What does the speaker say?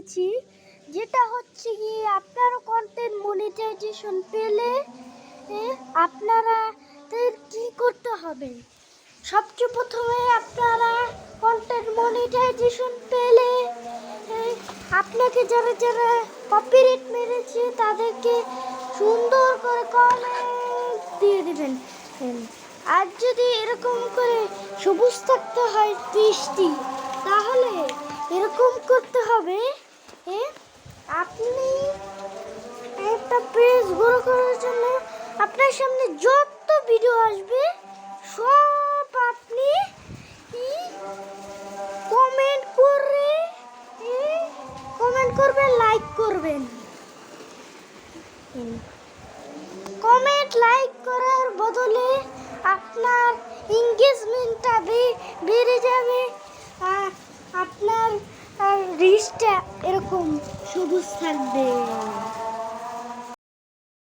দিয়েছি, যেটা হচ্ছে কি আপনারা কন্টেন্ট মনিটাইজেশন পেলে আপনারা কি করতে হবে। সবচেয়ে প্রথমে আপনারা কন্টেন্ট মনিটাইজেশন পেলে আপনাকে যারা যারা কপিরাইট মেরেছে তাদেরকে সুন্দর করে কমেন্ট দিয়ে দেবেন। আর যদি এরকম করে সবুজ থাকতে হয় 30টি, তাহলে এরকম করতে হবে। আপনি একটা পেজ গ্রো করার জন্য আপনার সামনে যত ভিডিও আসবে সব আপনি কমেন্ট করবেন, লাইক করবেন। কমেন্ট লাইক করার বদলে আপনার এঙ্গেজমেন্টটা বেড়ে যাবে, আপনার রিচটা এরকম সবুজ থাকবে।